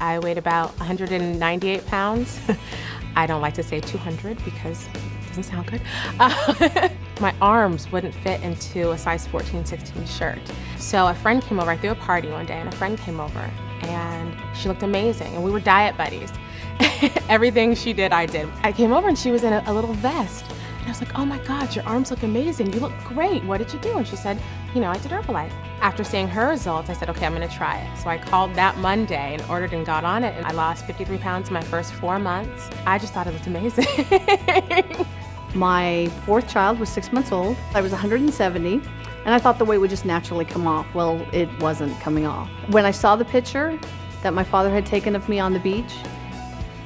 I weighed about 198 pounds. I don't like to say 200 because it doesn't sound good. My arms wouldn't fit into a size 14, 16 shirt. So a friend came over, I threw a party one day and a friend came over and she looked amazing and we were diet buddies. Everything she did, I did. I came over and she was in a little vest. And I was like, oh my God, your arms look amazing. You look great. What did you do? And she said, I did Herbalife. After seeing her results, I said, okay, I'm gonna try it. So I called that Monday and ordered and got on it. And I lost 53 pounds in my first 4 months. I just thought it looked amazing. My fourth child was 6 months old. I was 170, and I thought the weight would just naturally come off. Well, it wasn't coming off. When I saw the picture that my father had taken of me on the beach,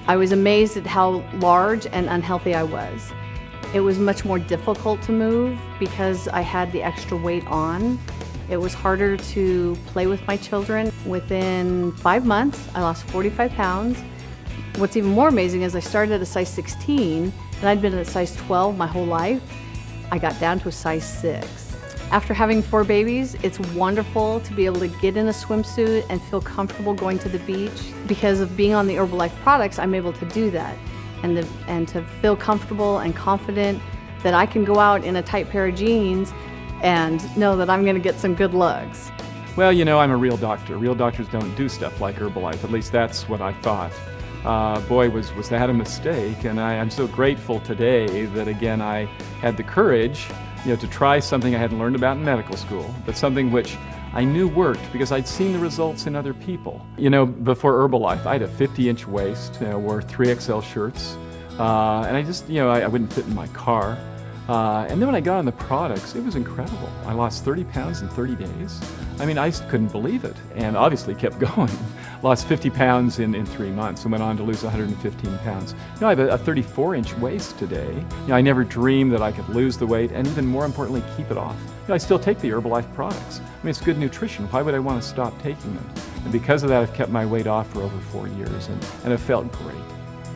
I was amazed at how large and unhealthy I was. It was much more difficult to move because I had the extra weight on. It was harder to play with my children. Within 5 months, I lost 45 pounds. What's even more amazing is I started at a size 16, and I'd been at a size 12 my whole life. I got down to a size 6. After having 4 babies, it's wonderful to be able to get in a swimsuit and feel comfortable going to the beach. Because of being on the Herbalife products, I'm able to do that. And to feel comfortable and confident that I can go out in a tight pair of jeans and know that I'm gonna get some good looks. Well, I'm a real doctor. Real doctors don't do stuff like Herbalife. At least that's what I thought. Boy, was that a mistake, and I'm so grateful today that again I had the courage, to try something I hadn't learned about in medical school, but something which I knew worked because I'd seen the results in other people. Before Herbalife, I had a 50-inch waist, wore 3XL shirts, and I just, I wouldn't fit in my car. And then when I got on the products, it was incredible. I lost 30 pounds in 30 days. I just couldn't believe it, and obviously kept going. Lost 50 pounds in 3 months and went on to lose 115 pounds. I have a 34-inch waist today. I never dreamed that I could lose the weight and even more importantly, keep it off. I still take the Herbalife products. It's good nutrition. Why would I want to stop taking them? And because of that, I've kept my weight off for over 4 years and it felt great.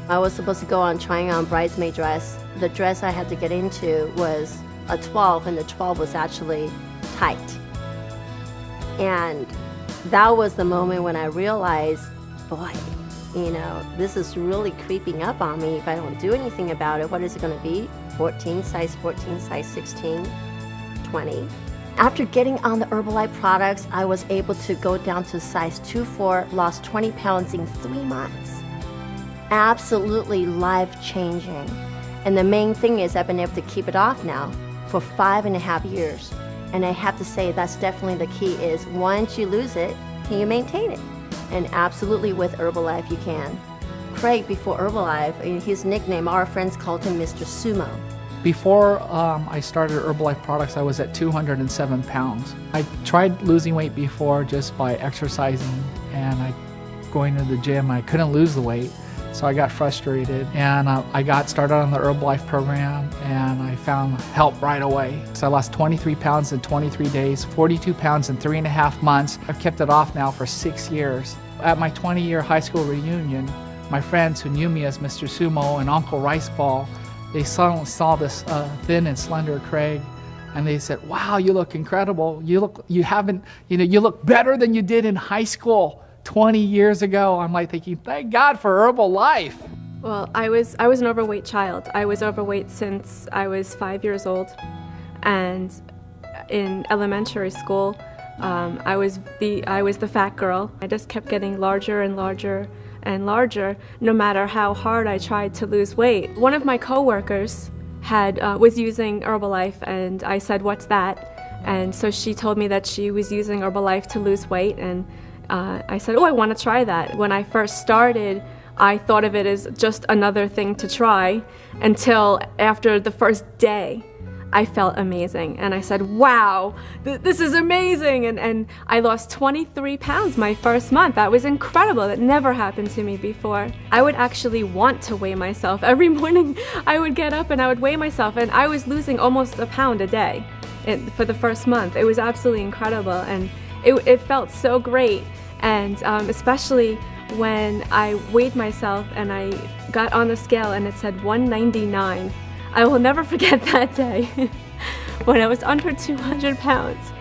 I was supposed to go on trying on bridesmaid dress. The dress I had to get into was a 12, and the 12 was actually tight. And that was the moment when I realized, boy, this is really creeping up on me. If I don't do anything about it, what is it going to be? 14, size 16, 20. After getting on the Herbalife products, I was able to go down to size 2-4, lost 20 pounds in 3 months. Absolutely life-changing. And the main thing is I've been able to keep it off now for 5.5 years. And I have to say that's definitely the key is once you lose it, can you maintain it? And absolutely with Herbalife you can. Craig, before Herbalife, his nickname, our friends called him Mr. Sumo. Before I started Herbalife products, I was at 207 pounds. I tried losing weight before just by exercising and going to the gym. I couldn't lose the weight. So I got frustrated and I got started on the Herbalife program and I found help right away. So I lost 23 pounds in 23 days, 42 pounds in 3.5 months. I've kept it off now for 6 years. At my 20-year high school reunion, my friends who knew me as Mr. Sumo and Uncle Rice Ball, they suddenly saw this thin and slender Craig and they said, wow, you look incredible. You look better than you did in high school 20 years ago. I'm like thinking, thank God for Herbalife. Well, I was an overweight child. I was overweight since I was 5 years old. And in elementary school, I was the fat girl. I just kept getting larger and larger and larger, no matter how hard I tried to lose weight. One of my coworkers was using Herbalife, and I said, what's that? And so she told me that she was using Herbalife to lose weight, and I said, oh, I want to try that. When I first started, I thought of it as just another thing to try until after the first day, I felt amazing. And I said, wow, this is amazing. And I lost 23 pounds my first month. That was incredible. That never happened to me before. I would actually want to weigh myself. Every morning I would get up and I would weigh myself, and I was losing almost a pound a day for the first month. It was absolutely incredible. And it felt so great, and especially when I weighed myself and I got on the scale and it said 199. I will never forget that day when I was under 200 pounds.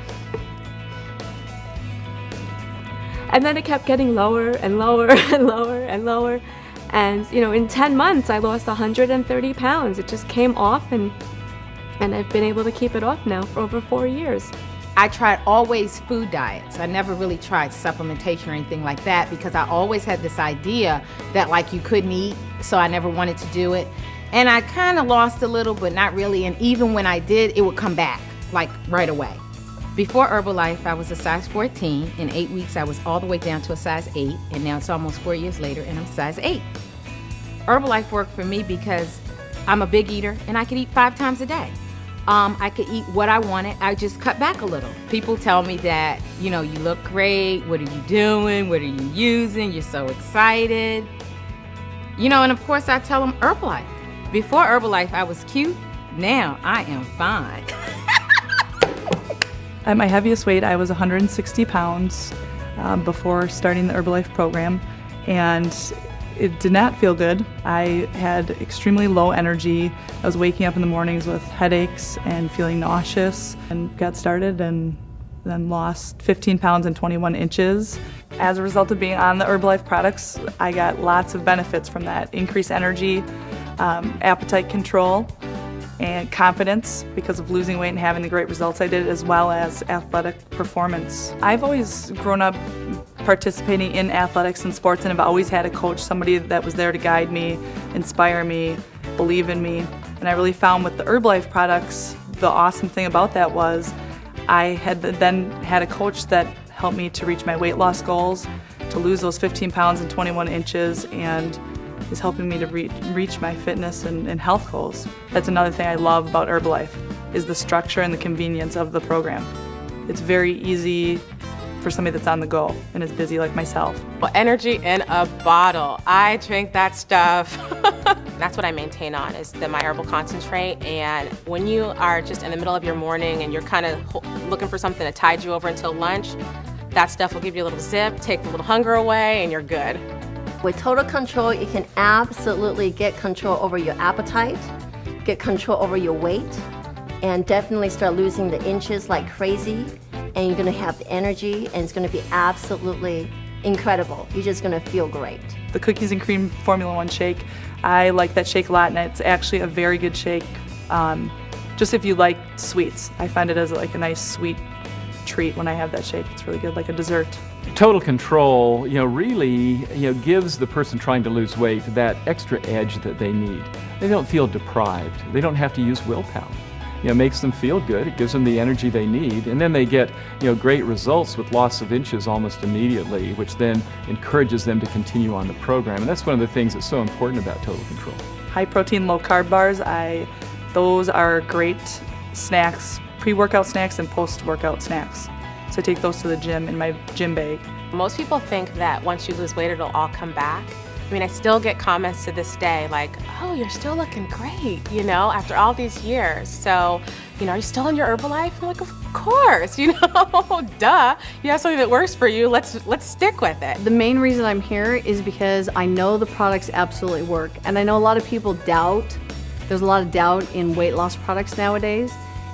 And then it kept getting lower and lower and lower and lower. And in 10 months, I lost 130 pounds. It just came off, and I've been able to keep it off now for over 4 years. I tried always food diets. I never really tried supplementation or anything like that because I always had this idea that like you couldn't eat, so I never wanted to do it. And I kind of lost a little, but not really. And even when I did, it would come back like right away. Before Herbalife, I was a size 14. In 8 weeks, I was all the way down to a size 8. And now it's almost 4 years later, and I'm size 8. Herbalife worked for me because I'm a big eater, and I could eat 5 times a day. I could eat what I wanted. I just cut back a little. People tell me that, you look great. What are you doing? What are you using? You're so excited. And of course I tell them Herbalife. Before Herbalife, I was cute. Now I am fine. At my heaviest weight, I was 160 pounds before starting the Herbalife program, and it did not feel good. I had extremely low energy. I was waking up in the mornings with headaches and feeling nauseous, and got started and then lost 15 pounds and 21 inches. As a result of being on the Herbalife products, I got lots of benefits from that. Increased energy, appetite control, and confidence because of losing weight and having the great results I did, as well as athletic performance. I've always grown up participating in athletics and sports, and have always had a coach, somebody that was there to guide me, inspire me, believe in me. And I really found with the Herbalife products, the awesome thing about that was I had then had a coach that helped me to reach my weight loss goals, to lose those 15 pounds and 21 inches, and is helping me to reach my fitness and health goals. That's another thing I love about Herbalife, is the structure and the convenience of the program. It's very easy for somebody that's on the go and is busy like myself. Well, energy in a bottle. I drink that stuff. That's what I maintain on, is the My Herbal Concentrate. And when you are just in the middle of your morning and you're kind of looking for something to tide you over until lunch, that stuff will give you a little zip, take a little hunger away, and you're good. With Total Control, you can absolutely get control over your appetite, get control over your weight, and definitely start losing the inches like crazy. And you're gonna have the energy, and it's gonna be absolutely incredible. You're just gonna feel great. The Cookies and Cream Formula 1 shake, I like that shake a lot, and it's actually a very good shake. Just if you like sweets, I find it as like a nice sweet treat when I have that shake. It's really good, like a dessert. Total Control, really, gives the person trying to lose weight that extra edge that they need. They don't feel deprived. They don't have to use willpower. It makes them feel good. It gives them the energy they need, and then they get, great results with loss of inches almost immediately, which then encourages them to continue on the program. And that's one of the things that's so important about Total Control. High protein, low carb bars, those are great snacks, pre-workout snacks and post-workout snacks. So I take those to the gym in my gym bag. Most people think that once you lose weight, it'll all come back. I still get comments to this day like, oh, you're still looking great, after all these years. So, are you still on your Herbalife? I'm like, of course, duh. You have something that works for you, let's stick with it. The main reason I'm here is because I know the products absolutely work. And I know a lot of people doubt. There's a lot of doubt in weight loss products nowadays.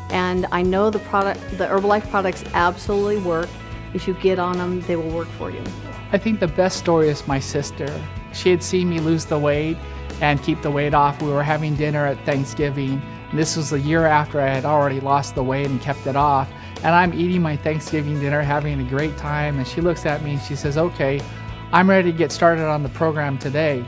And I know the Herbalife products absolutely work. If you get on them, they will work for you. I think the best story is my sister. She had seen me lose the weight and keep the weight off. We were having dinner at Thanksgiving. And this was a year after I had already lost the weight and kept it off. And I'm eating my Thanksgiving dinner, having a great time. And she looks at me and she says, okay, I'm ready to get started on the program today,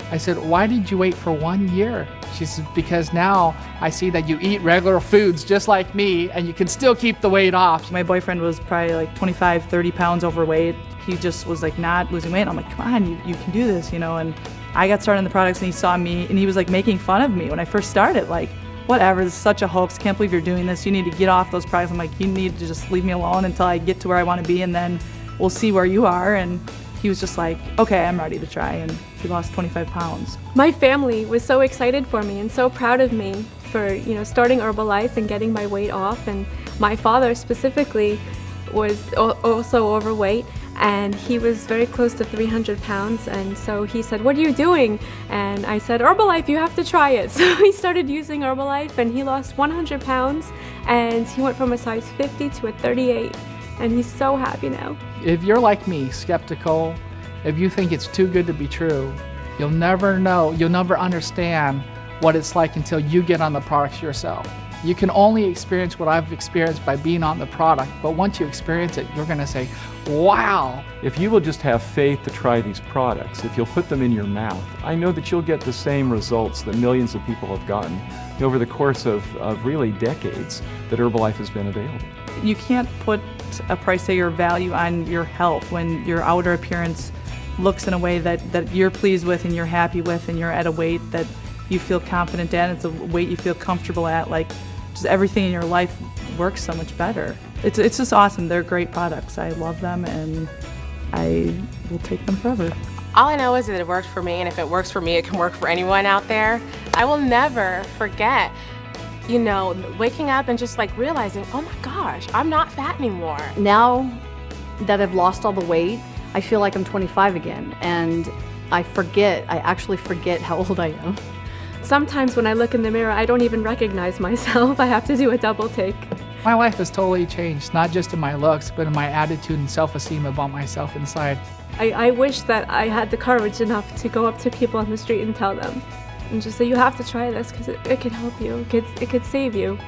I said, why did you wait for 1 year? She said, because now I see that you eat regular foods just like me and you can still keep the weight off. My boyfriend was probably like 25, 30 pounds overweight. He just was like not losing weight. I'm like, come on, you can do this, And I got started in the products, and he saw me, and he was like making fun of me when I first started. Like, whatever, this is such a hoax. Can't believe you're doing this. You need to get off those products. I'm like, you need to just leave me alone until I get to where I want to be, and then we'll see where you are. And he was just like, okay, I'm ready to try, and he lost 25 pounds. My family was so excited for me and so proud of me for, starting Herbalife and getting my weight off. And my father specifically was also overweight, and he was very close to 300 pounds. And so he said, what are you doing? And I said, Herbalife, you have to try it. So he started using Herbalife, and he lost 100 pounds, and he went from a size 50 to a 38. and he's so happy now. If you're like me, skeptical, if you think it's too good to be true, you'll never know, you'll never understand what it's like until you get on the products yourself. You can only experience what I've experienced by being on the product, but once you experience it, you're going to say, wow. If you will just have faith to try these products, if you'll put them in your mouth, I know that you'll get the same results that millions of people have gotten over the course of really decades that Herbalife has been available. You can't put a price tag or value on your health when your outer appearance looks in a way that you're pleased with and you're happy with, and you're at a weight that you feel confident at, it's a weight you feel comfortable at. Like, just everything in your life works so much better. It's just awesome. They're great products. I love them, and I will take them forever. All I know is that it worked for me, and if it works for me, it can work for anyone out there. I will never forget, you know, waking up and just like realizing, oh my gosh, I'm not fat anymore. Now that I've lost all the weight, I feel like I'm 25 again, and I actually forget how old I am. Sometimes when I look in the mirror, I don't even recognize myself. I have to do a double take. My life has totally changed, not just in my looks, but in my attitude and self-esteem about myself inside. I wish that I had the courage enough to go up to people on the street and tell them, and just say, you have to try this because it could help you, it could save you.